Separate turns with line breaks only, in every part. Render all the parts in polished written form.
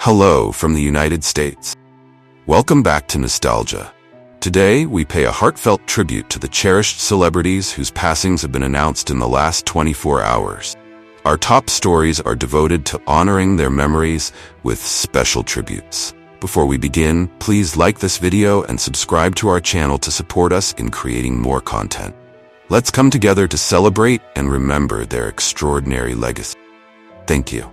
Hello from the United States. Welcome back to Nostalgia. Today, we pay a heartfelt tribute to the cherished celebrities whose passings have been announced in the last 24 hours. Our top stories are devoted to honoring their memories with special tributes. Before we begin, please like this video and subscribe to our channel to support us in creating more content. Let's come together to celebrate and remember their extraordinary legacy. Thank you.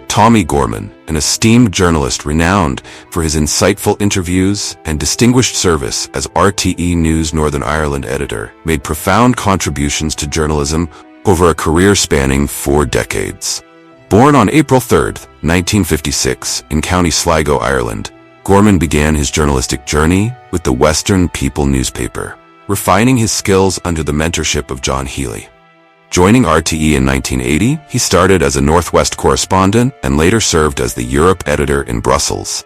Tommie Gorman, an esteemed journalist renowned for his insightful interviews and distinguished service as RTE News Northern Ireland editor, made profound contributions to journalism over a career spanning 4 decades. Born on April 3, 1956, in County Sligo, Ireland, Gorman began his journalistic journey with the Western People newspaper, refining his skills under the mentorship of John Healy. Joining RTE in 1980, he started as a Northwest correspondent and later served as the Europe editor in Brussels.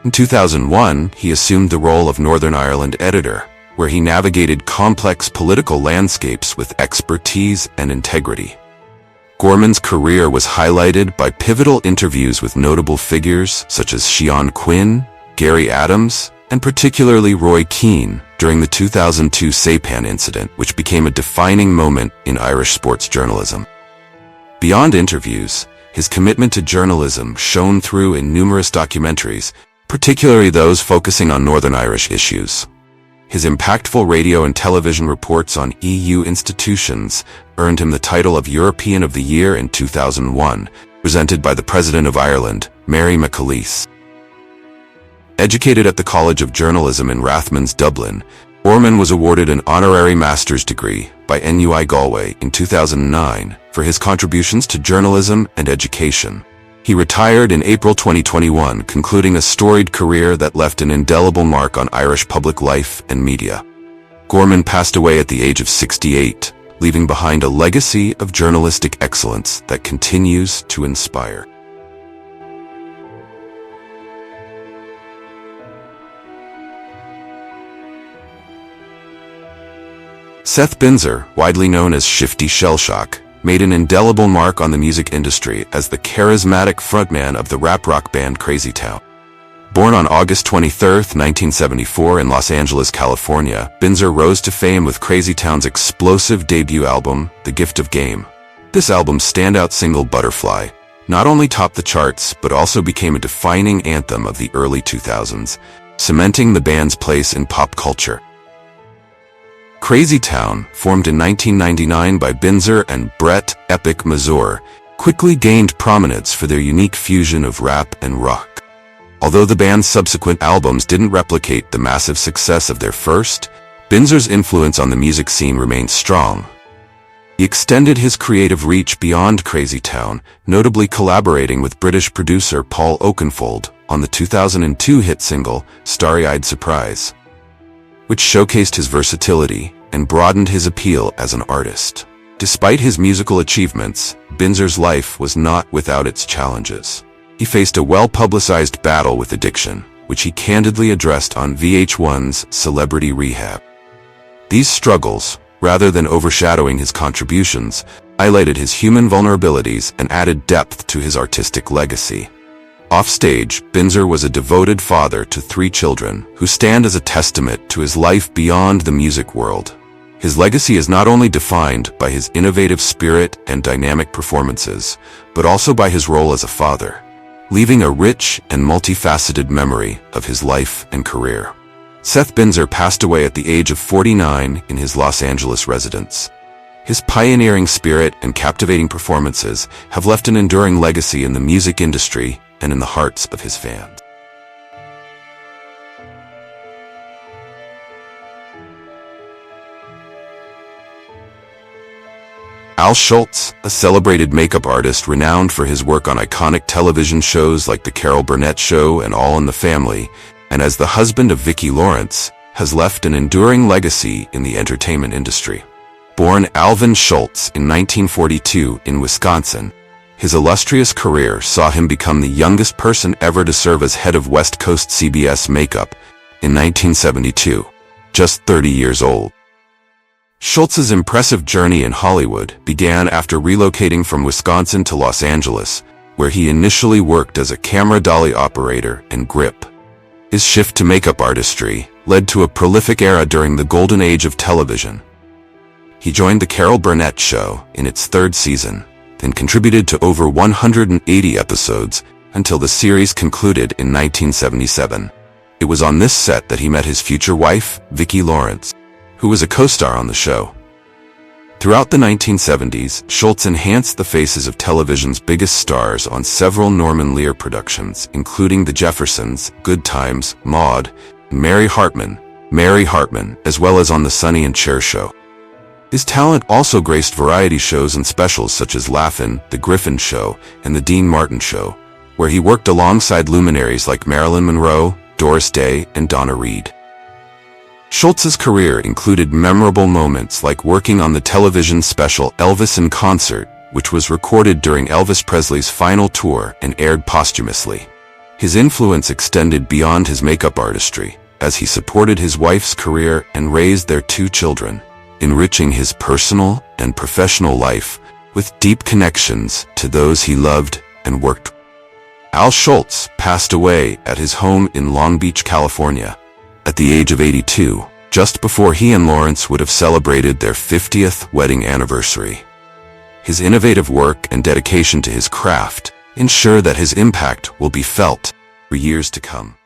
In 2001, he assumed the role of Northern Ireland editor, where he navigated complex political landscapes with expertise and integrity. Gorman's career was highlighted by pivotal interviews with notable figures such as Sean Quinn, Gary Adams, and particularly Roy Keane during the 2002 Saipan incident, which became a defining moment in Irish sports journalism. Beyond interviews, his commitment to journalism shone through in numerous documentaries, particularly those focusing on Northern Irish issues. His impactful radio and television reports on EU institutions earned him the title of European of the Year in 2001, presented by the President of Ireland, Mary McAleese. Educated at the College of Journalism in Rathmines, Dublin, Gorman was awarded an honorary master's degree by NUI Galway in 2009 for his contributions to journalism and education. He retired in April 2021, concluding a storied career that left an indelible mark on Irish public life and media. Gorman passed away at the age of 68, leaving behind a legacy of journalistic excellence that continues to inspire. Seth Binzer, widely known as Shifty Shellshock, made an indelible mark on the music industry as the charismatic frontman of the rap-rock band Crazy Town. Born on August 23, 1974 in Los Angeles, California, Binzer rose to fame with Crazy Town's explosive debut album, The Gift of Game. This album's standout single, Butterfly, not only topped the charts but also became a defining anthem of the early 2000s, cementing the band's place in pop culture. Crazy Town, formed in 1999 by Binzer and Brett "Epic" Mazur, quickly gained prominence for their unique fusion of rap and rock. Although the band's subsequent albums didn't replicate the massive success of their first, Binzer's influence on the music scene remained strong. He extended his creative reach beyond Crazy Town, notably collaborating with British producer Paul Oakenfold on the 2002 hit single, Starry-Eyed Surprise, which showcased his versatility and broadened his appeal as an artist. Despite his musical achievements, Binzer's life was not without its challenges. He faced a well-publicized battle with addiction, which he candidly addressed on VH1's Celebrity Rehab. These struggles, rather than overshadowing his contributions, highlighted his human vulnerabilities and added depth to his artistic legacy. Offstage, Binzer was a devoted father to 3 children who stand as a testament to his life beyond the music world. His legacy is not only defined by his innovative spirit and dynamic performances, but also by his role as a father, leaving a rich and multifaceted memory of his life and career. Seth Binzer passed away at the age of 49 in his Los Angeles residence. His pioneering spirit and captivating performances have left an enduring legacy in the music industry and in the hearts of his fans. Al Schultz, a celebrated makeup artist renowned for his work on iconic television shows like The Carol Burnett Show and All in the Family, and as the husband of Vicki Lawrence, has left an enduring legacy in the entertainment industry. Born Alvin Schultz in 1942 in Wisconsin, his illustrious career saw him become the youngest person ever to serve as head of West Coast CBS Makeup in 1972, just 30 years old. Schultz's impressive journey in Hollywood began after relocating from Wisconsin to Los Angeles, where he initially worked as a camera dolly operator and grip. His shift to makeup artistry led to a prolific era during the golden age of television. He joined The Carol Burnett Show in its third season, then contributed to over 180 episodes until the series concluded in 1977. It was on this set that he met his future wife, Vicki Lawrence, who was a co-star on the show. Throughout the 1970s, Schultz enhanced the faces of television's biggest stars on several Norman Lear productions, including The Jeffersons, Good Times, Maude, and Mary Hartman, as well as on The Sonny and Cher Show. His talent also graced variety shows and specials such as Laugh-In, The Griffin Show, and The Dean Martin Show, where he worked alongside luminaries like Marilyn Monroe, Doris Day, and Donna Reed. Schultz's career included memorable moments like working on the television special Elvis in Concert, which was recorded during Elvis Presley's final tour and aired posthumously. His influence extended beyond his makeup artistry, as he supported his wife's career and raised their 2 children, enriching his personal and professional life with deep connections to those he loved and worked with. Al Schultz passed away at his home in Long Beach, California, at the age of 82, just before he and Lawrence would have celebrated their 50th wedding anniversary. His innovative work and dedication to his craft ensure that his impact will be felt for years to come.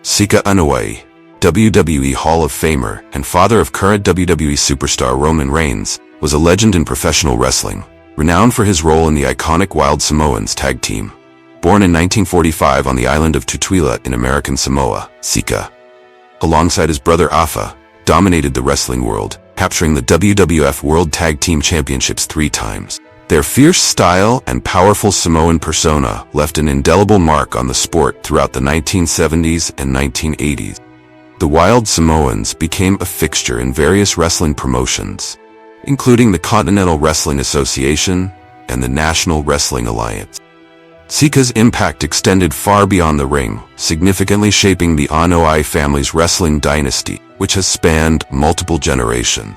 Sika Anoa'i, WWE Hall of Famer and father of current WWE superstar Roman Reigns, was a legend in professional wrestling, renowned for his role in the iconic Wild Samoans tag team. Born in 1945 on the island of Tutuila in American Samoa, Sika, alongside his brother Afa, dominated the wrestling world, capturing the WWF World Tag Team Championships 3 times. Their fierce style and powerful Samoan persona left an indelible mark on the sport throughout the 1970s and 1980s. The Wild Samoans became a fixture in various wrestling promotions, including the Continental Wrestling Association and the National Wrestling Alliance. Sika's impact extended far beyond the ring, significantly shaping the Anoa'i family's wrestling dynasty, which has spanned multiple generations.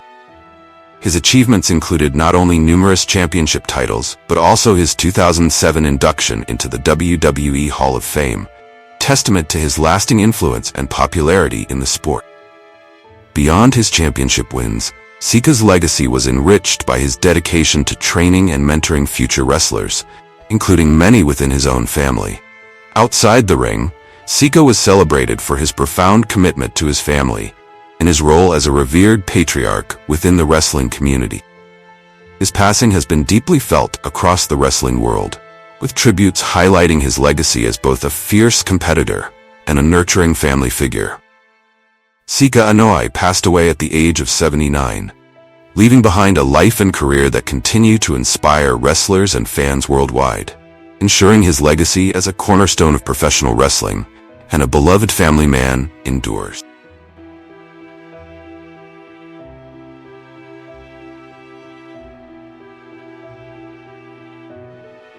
His achievements included not only numerous championship titles, but also his 2007 induction into the WWE Hall of Fame, testament to his lasting influence and popularity in the sport. Beyond his championship wins, Sika's legacy was enriched by his dedication to training and mentoring future wrestlers, including many within his own family. Outside the ring, Sika was celebrated for his profound commitment to his family and his role as a revered patriarch within the wrestling community. His passing has been deeply felt across the wrestling world, with tributes highlighting his legacy as both a fierce competitor and a nurturing family figure. Sika Anoa'i passed away at the age of 79, leaving behind a life and career that continue to inspire wrestlers and fans worldwide, ensuring his legacy as a cornerstone of professional wrestling and a beloved family man endures.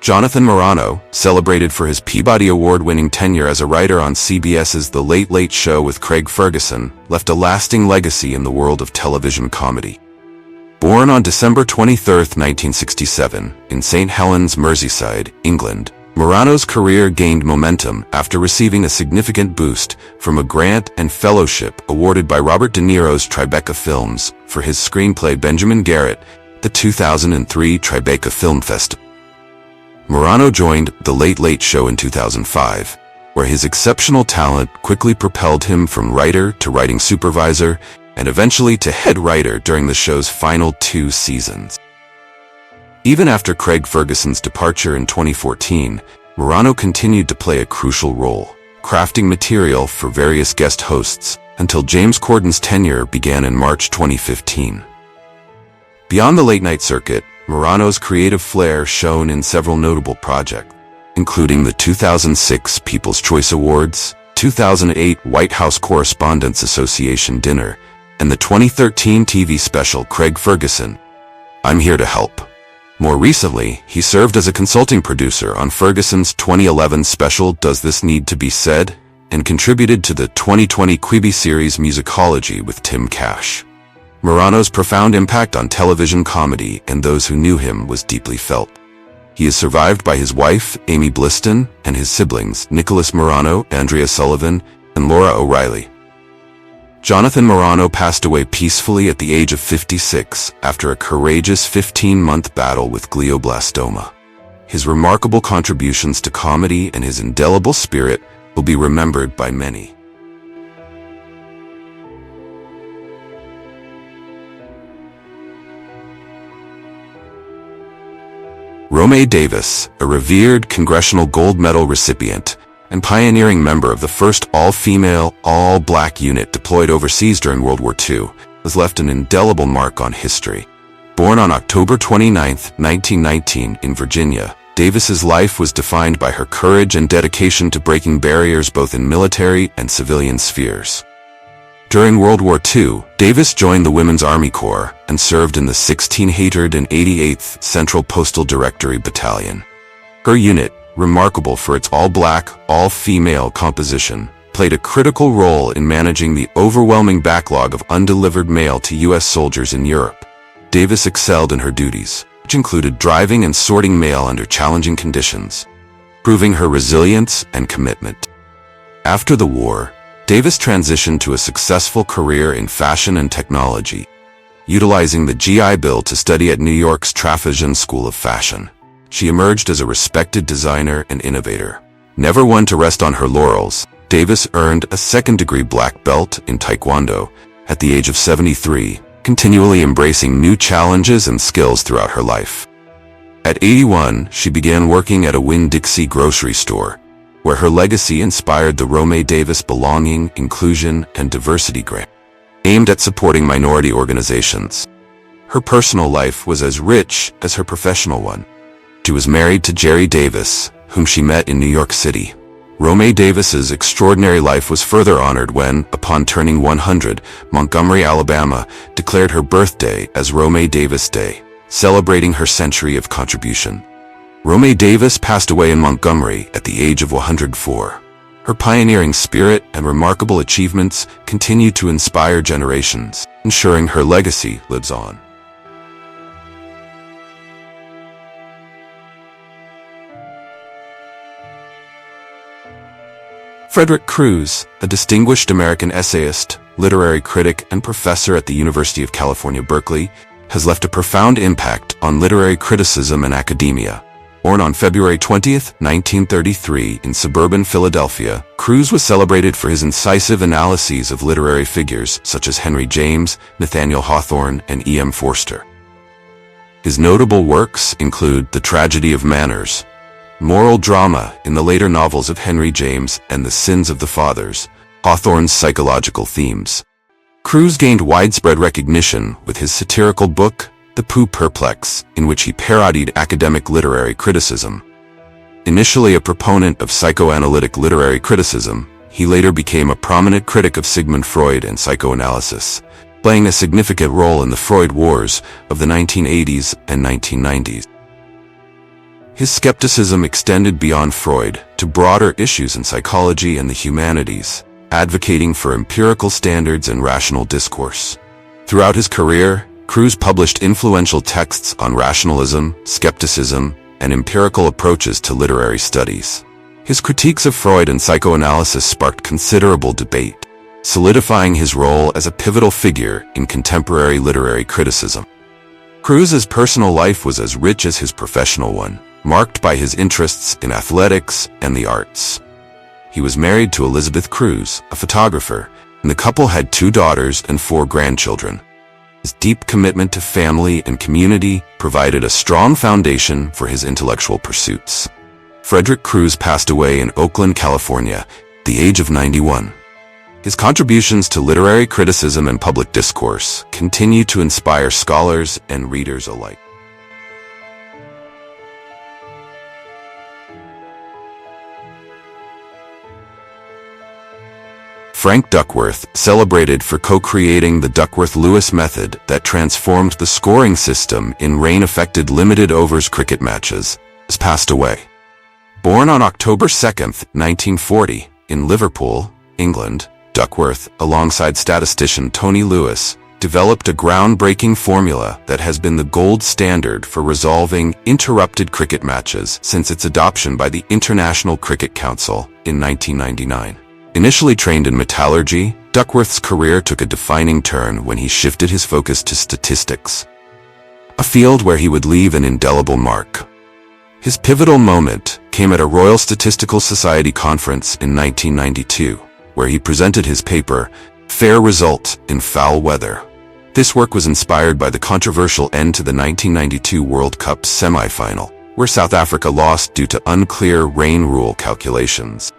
Jonathan Morano, celebrated for his Peabody Award-winning tenure as a writer on CBS's The Late Late Show with Craig Ferguson, left a lasting legacy in the world of television comedy. Born on December 23, 1967, in St. Helens, Merseyside, England, Morano's career gained momentum after receiving a significant boost from a grant and fellowship awarded by Robert De Niro's Tribeca Films for his screenplay Benjamin Garrett, the 2003 Tribeca Film Festival. Morano joined The Late Late Show in 2005, where his exceptional talent quickly propelled him from writer to writing supervisor and eventually to head writer during the show's final 2 seasons. Even after Craig Ferguson's departure in 2014, Morano continued to play a crucial role, crafting material for various guest hosts until James Corden's tenure began in March 2015. Beyond the late-night circuit, Morano's creative flair shone in several notable projects, including the 2006 People's Choice Awards, 2008 White House Correspondents' Association Dinner, and the 2013 TV special Craig Ferguson, I'm Here to Help. More recently, he served as a consulting producer on Ferguson's 2011 special Does This Need to Be Said? And contributed to the 2020 Quibi series Musicology with Tim Cash. Morano's profound impact on television comedy and those who knew him was deeply felt. He is survived by his wife, Amy Bliston, and his siblings, Nicholas Morano, Andrea Sullivan, and Laura O'Reilly. Jonathan Morano passed away peacefully at the age of 56 after a courageous 15-month battle with glioblastoma. His remarkable contributions to comedy and his indelible spirit will be remembered by many. Romay Davis, a revered Congressional Gold Medal recipient and pioneering member of the first all-female, all-black unit deployed overseas during World War II, has left an indelible mark on history. Born on October 29, 1919 in Virginia, Davis's life was defined by her courage and dedication to breaking barriers both in military and civilian spheres. During World War II, Davis joined the Women's Army Corps and served in the 1688th Central Postal Directory Battalion. Her unit, remarkable for its all-black, all-female composition, played a critical role in managing the overwhelming backlog of undelivered mail to U.S. soldiers in Europe. Davis excelled in her duties, which included driving and sorting mail under challenging conditions, proving her resilience and commitment. After the war, Davis transitioned to a successful career in fashion and technology, utilizing the GI Bill to study at New York's Traphagen School of Fashion. She emerged as a respected designer and innovator. Never one to rest on her laurels, Davis earned a second-degree black belt in Taekwondo at the age of 73, continually embracing new challenges and skills throughout her life. At 81, she began working at a Winn-Dixie grocery store, where her legacy inspired the Romay Davis Belonging, Inclusion, and Diversity Grant, aimed at supporting minority organizations. Her personal life was as rich as her professional one. She was married to Jerry Davis, whom she met in New York City. Romay Davis's extraordinary life was further honored when, upon turning 100, Montgomery, Alabama, declared her birthday as Romay Davis Day, celebrating her century of contribution. Romay Davis passed away in Montgomery at the age of 104. Her pioneering spirit and remarkable achievements continue to inspire generations, ensuring her legacy lives on. Frederick Crews, a distinguished American essayist, literary critic, and professor at the University of California, Berkeley, has left a profound impact on literary criticism and academia. Born on February 20, 1933 in suburban Philadelphia, Crews was celebrated for his incisive analyses of literary figures such as Henry James, Nathaniel Hawthorne, and E.M. Forster. His notable works include The Tragedy of Manners, moral drama in the later novels of Henry James, and The Sins of the Fathers, Hawthorne's psychological themes. Crews gained widespread recognition with his satirical book, The Pooh Perplex, in which he parodied academic literary criticism. Initially a proponent of psychoanalytic literary criticism, he later became a prominent critic of Sigmund Freud and psychoanalysis, playing a significant role in the Freud Wars of the 1980s and 1990s. His skepticism extended beyond Freud to broader issues in psychology and the humanities, advocating for empirical standards and rational discourse. Throughout his career, Crews published influential texts on rationalism, skepticism, and empirical approaches to literary studies. His critiques of Freud and psychoanalysis sparked considerable debate, solidifying his role as a pivotal figure in contemporary literary criticism. Crews's personal life was as rich as his professional one, marked by his interests in athletics and the arts. He was married to Elizabeth Crews, a photographer, and the couple had 2 daughters and 4 grandchildren. His deep commitment to family and community provided a strong foundation for his intellectual pursuits. Frederick Crews passed away in Oakland, California, at the age of 91. His contributions to literary criticism and public discourse continue to inspire scholars and readers alike. Frank Duckworth, celebrated for co-creating the Duckworth-Lewis method that transformed the scoring system in rain-affected limited overs cricket matches, has passed away. Born on October 2, 1940, in Liverpool, England, Duckworth, alongside statistician Tony Lewis, developed a groundbreaking formula that has been the gold standard for resolving interrupted cricket matches since its adoption by the International Cricket Council in 1999. Initially trained in metallurgy, Duckworth's career took a defining turn when he shifted his focus to statistics, a field where he would leave an indelible mark. His pivotal moment came at a Royal Statistical Society conference in 1992, where he presented his paper, Fair Result in Foul Weather. This work was inspired by the controversial end to the 1992 World Cup semi-final, where South Africa lost due to unclear rain rule calculations.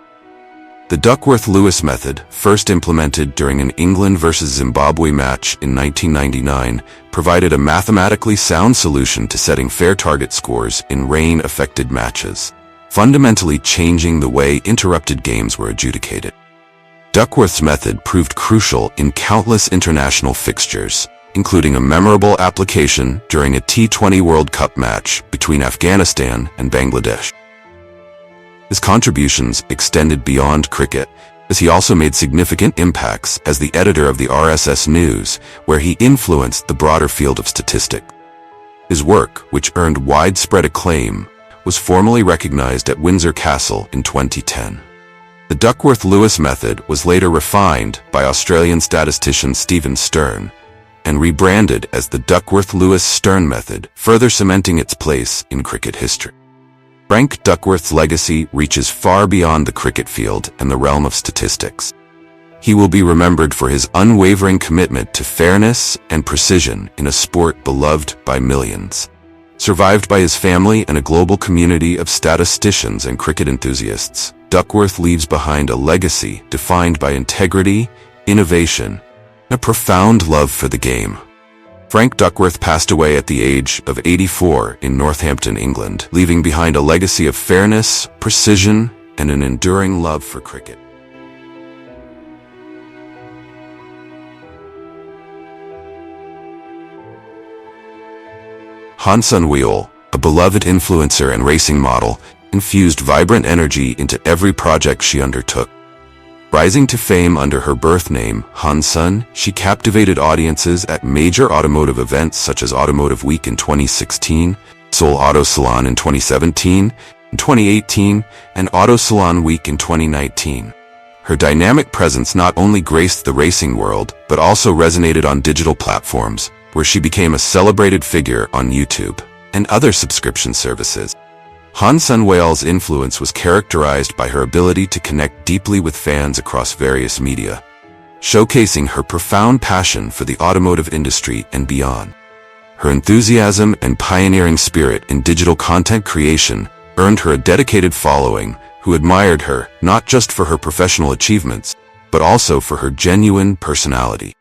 The Duckworth-Lewis method, first implemented during an England versus Zimbabwe match in 1999, provided a mathematically sound solution to setting fair target scores in rain-affected matches, fundamentally changing the way interrupted games were adjudicated. Duckworth's method proved crucial in countless international fixtures, including a memorable application during a T20 World Cup match between Afghanistan and Bangladesh. His contributions extended beyond cricket, as he also made significant impacts as the editor of the RSS News, where he influenced the broader field of statistics. His work, which earned widespread acclaim, was formally recognized at Windsor Castle in 2010. The Duckworth-Lewis method was later refined by Australian statistician Stephen Stern and rebranded as the Duckworth-Lewis-Stern method, further cementing its place in cricket history. Frank Duckworth's legacy reaches far beyond the cricket field and the realm of statistics. He will be remembered for his unwavering commitment to fairness and precision in a sport beloved by millions. Survived by his family and a global community of statisticians and cricket enthusiasts, Duckworth leaves behind a legacy defined by integrity, innovation, and a profound love for the game. Frank Duckworth passed away at the age of 84 in Northampton, England, leaving behind a legacy of fairness, precision, and an enduring love for cricket. Sun Weol, a beloved influencer and racing model, infused vibrant energy into every project she undertook. Rising to fame under her birth name, Sun, she captivated audiences at major automotive events such as Automotive Week in 2016, Seoul Auto Salon in 2017, in 2018, and Auto Salon Week in 2019. Her dynamic presence not only graced the racing world, but also resonated on digital platforms, where she became a celebrated figure on YouTube and other subscription services. Sun Weol's influence was characterized by her ability to connect deeply with fans across various media, showcasing her profound passion for the automotive industry and beyond. Her enthusiasm and pioneering spirit in digital content creation earned her a dedicated following who admired her not just for her professional achievements, but also for her genuine personality.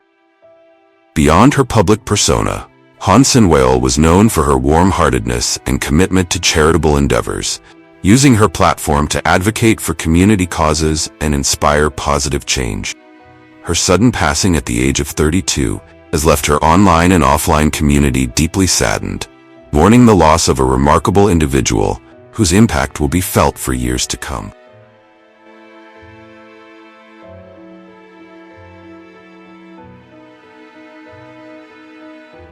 Beyond her public persona, Sun Weol was known for her warm-heartedness and commitment to charitable endeavors, using her platform to advocate for community causes and inspire positive change. Her sudden passing at the age of 32 has left her online and offline community deeply saddened, mourning the loss of a remarkable individual whose impact will be felt for years to come.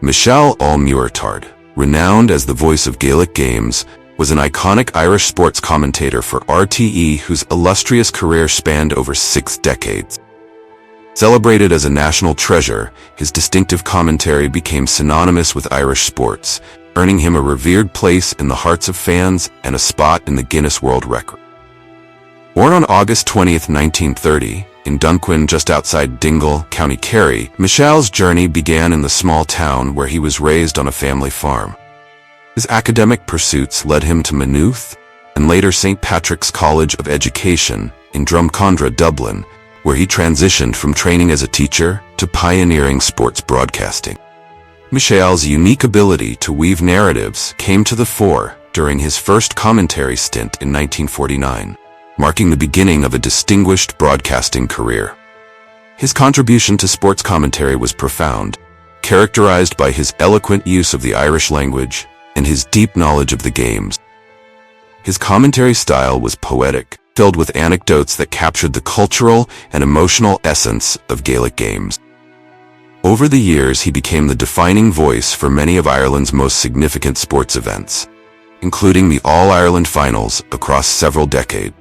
Mícheál Ó Muircheartaigh, renowned as the voice of Gaelic games, was an iconic Irish sports commentator for RTE whose illustrious career spanned over 6 decades. Celebrated as a national treasure, his distinctive commentary became synonymous with Irish sports, earning him a revered place in the hearts of fans and a spot in the Guinness World Record. Born on August 20, 1930, in Dunquin just outside Dingle, County Kerry, Mícheál's journey began in the small town where he was raised on a family farm. His academic pursuits led him to Maynooth and later St. Patrick's College of Education in Drumcondra, Dublin, where he transitioned from training as a teacher to pioneering sports broadcasting. Mícheál's unique ability to weave narratives came to the fore during his first commentary stint in 1949. Marking the beginning of a distinguished broadcasting career. His contribution to sports commentary was profound, characterized by his eloquent use of the Irish language and his deep knowledge of the games. His commentary style was poetic, filled with anecdotes that captured the cultural and emotional essence of Gaelic games. Over the years, he became the defining voice for many of Ireland's most significant sports events, including the All-Ireland finals across several decades.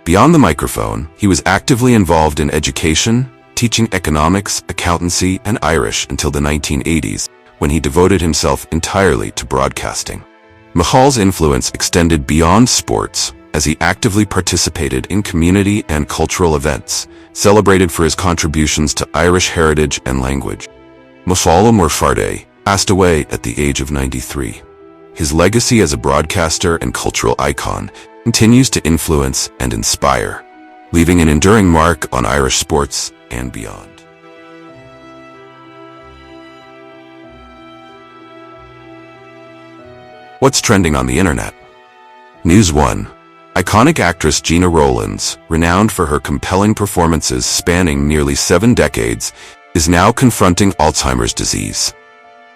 Beyond the microphone, he was actively involved in education, teaching economics, accountancy, and Irish until the 1980s, when he devoted himself entirely to broadcasting. Mícheál's influence extended beyond sports, as he actively participated in community and cultural events, celebrated for his contributions to Irish heritage and language. Mícheál Ó Muircheartaigh passed away at the age of 93. His legacy as a broadcaster and cultural icon continues to influence and inspire, leaving an enduring mark on Irish sports and beyond. What's trending on the internet? News 1. Iconic actress Gina Rowlands, renowned for her compelling performances spanning nearly 7 decades, is now confronting Alzheimer's disease.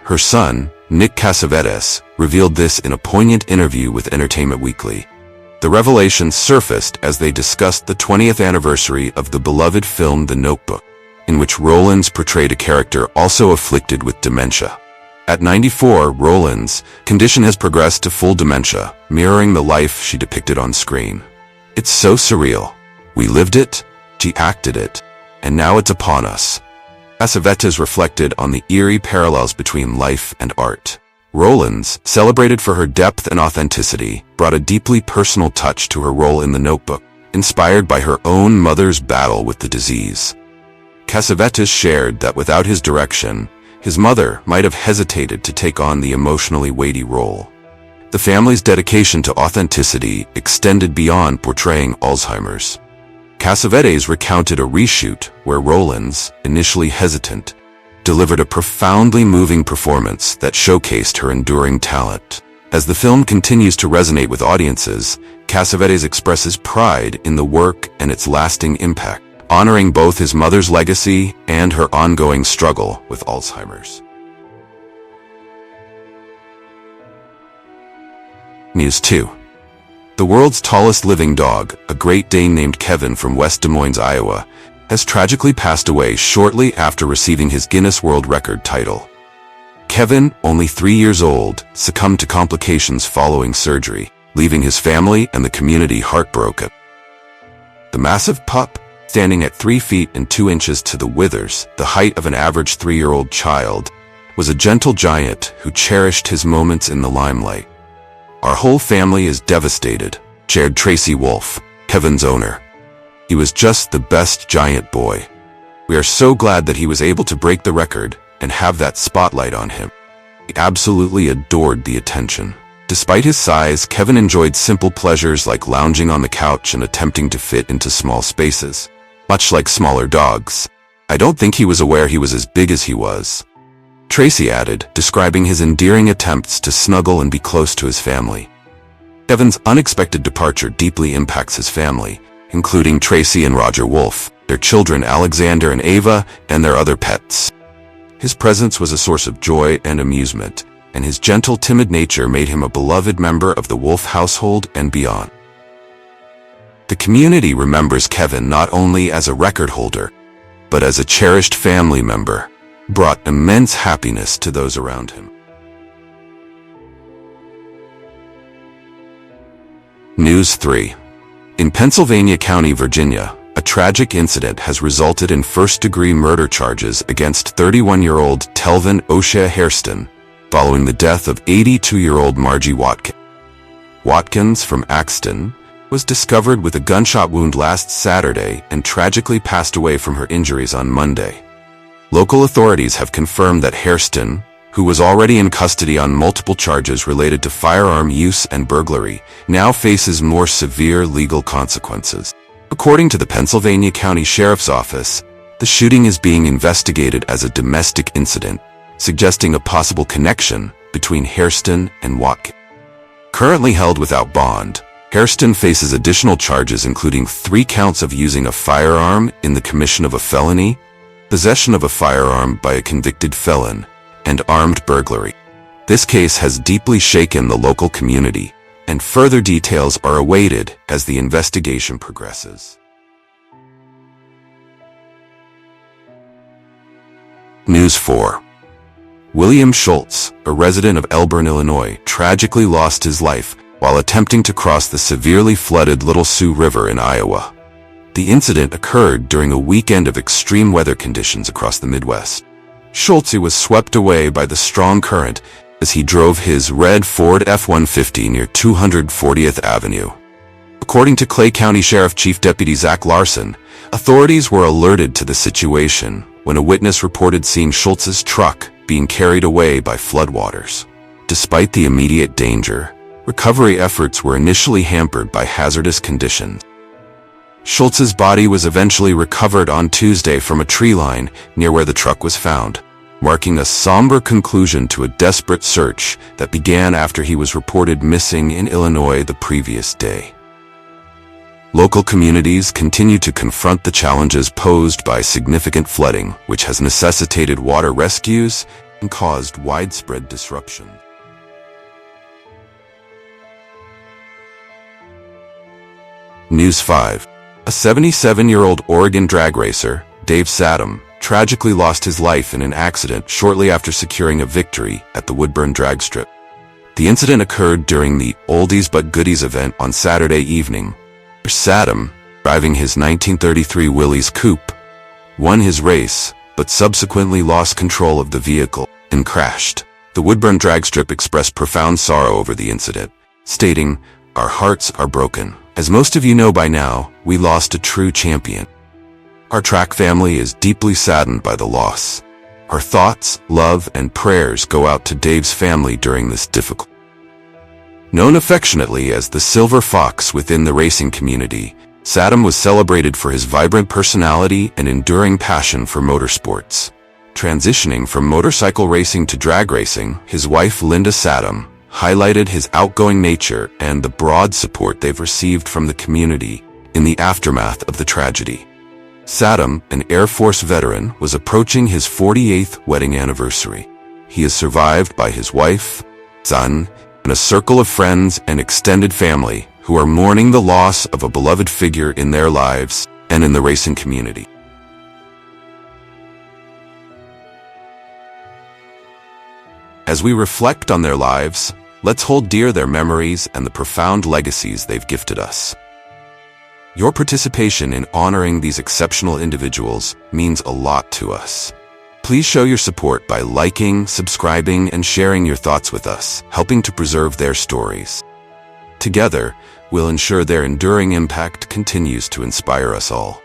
Her son, Nick Cassavetes, revealed this in a poignant interview with Entertainment Weekly. The revelation surfaced as they discussed the 20th anniversary of the beloved film The Notebook, in which Rowlands portrayed a character also afflicted with dementia. At 94, Rowlands' condition has progressed to full dementia, mirroring the life she depicted on screen. It's so surreal. We lived it, she acted it, and now it's upon us. Cassavetes reflected on the eerie parallels between life and art. Rowlands, celebrated for her depth and authenticity, brought a deeply personal touch to her role in The Notebook, inspired by her own mother's battle with the disease. Cassavetes shared that without his direction, his mother might have hesitated to take on the emotionally weighty role. The family's dedication to authenticity extended beyond portraying Alzheimer's. Cassavetes recounted a reshoot where Rowlands, initially hesitant, delivered a profoundly moving performance that showcased her enduring talent. As the film continues to resonate with audiences, Cassavetes expresses pride in the work and its lasting impact, honoring both his mother's legacy and her ongoing struggle with Alzheimer's. News 2. The world's tallest living dog, a Great Dane named Kevin from West Des Moines, Iowa, has tragically passed away shortly after receiving his Guinness World Record title. Kevin, only 3 years old, succumbed to complications following surgery, leaving his family and the community heartbroken. The massive pup, standing at 3 feet and 2 inches to the withers, the height of an average 3-year-old child, was a gentle giant who cherished his moments in the limelight. Our whole family is devastated, shared Tracy Wolf, Kevin's owner. He was just the best giant boy. We are so glad that he was able to break the record and have that spotlight on him. He absolutely adored the attention. Despite his size, Kevin enjoyed simple pleasures like lounging on the couch and attempting to fit into small spaces. Much like smaller dogs, I don't think he was aware he was as big as he was. Tracy added, describing his endearing attempts to snuggle and be close to his family. Kevin's unexpected departure deeply impacts his family, including Tracy and Roger Wolf, their children Alexander and Ava, and their other pets. His presence was a source of joy and amusement, and his gentle, timid nature made him a beloved member of the Wolf household and beyond. The community remembers Kevin not only as a record holder, but as a cherished family member, brought immense happiness to those around him. News 3. In Pennsylvania County, Virginia, a tragic incident has resulted in first-degree murder charges against 31-year-old Telvin O'Shea Hairston, following the death of 82-year-old Margie Watkins. Watkins, from Axton, was discovered with a gunshot wound last Saturday and tragically passed away from her injuries on Monday. Local authorities have confirmed that Hairston, who was already in custody on multiple charges related to firearm use and burglary, now faces more severe legal consequences. According to the Pennsylvania County Sheriff's Office, the shooting is being investigated as a domestic incident, suggesting a possible connection between Hairston and Watkins. Currently held without bond, Hairston faces additional charges including 3 counts of using a firearm in the commission of a felony possession of a firearm by a convicted felon, and armed burglary. This case has deeply shaken the local community, and further details are awaited as the investigation progresses. News 4. William Schultz, a resident of Elburn, Illinois, tragically lost his life while attempting to cross the severely flooded Little Sioux River in Iowa. The incident occurred during a weekend of extreme weather conditions across the Midwest. Schultz was swept away by the strong current as he drove his red Ford F-150 near 240th Avenue. According to Clay County Sheriff Chief Deputy Zach Larson, authorities were alerted to the situation when a witness reported seeing Schultz's truck being carried away by floodwaters. Despite the immediate danger, recovery efforts were initially hampered by hazardous conditions. Schultz's body was eventually recovered on Tuesday from a tree line near where the truck was found, marking a somber conclusion to a desperate search that began after he was reported missing in Illinois the previous day. Local communities continue to confront the challenges posed by significant flooding, which has necessitated water rescues and caused widespread disruption. News 5. A 77-year-old Oregon drag racer, Dave Saddam, tragically lost his life in an accident shortly after securing a victory at the Woodburn drag strip. The incident occurred during the Oldies But Goodies event on Saturday evening. Saddam, driving his 1933 Willys coupe, won his race, but subsequently lost control of the vehicle and crashed. The Woodburn drag strip expressed profound sorrow over the incident, stating, "Our hearts are broken. As most of you know by now, we lost a true champion. Our track family is deeply saddened by the loss. Our thoughts, love, and prayers go out to Dave's family during this difficult." Known affectionately as the Silver Fox within the racing community, Saddam was celebrated for his vibrant personality and enduring passion for motorsports. Transitioning from motorcycle racing to drag racing, his wife Linda Saddam highlighted his outgoing nature and the broad support they've received from the community in the aftermath of the tragedy. Saddam, an Air Force veteran, was approaching his 48th wedding anniversary. He is survived by his wife, son, and a circle of friends and extended family who are mourning the loss of a beloved figure in their lives and in the racing community. As we reflect on their lives, let's hold dear their memories and the profound legacies they've gifted us. Your participation in honoring these exceptional individuals means a lot to us. Please show your support by liking, subscribing, and sharing your thoughts with us, helping to preserve their stories. Together, we'll ensure their enduring impact continues to inspire us all.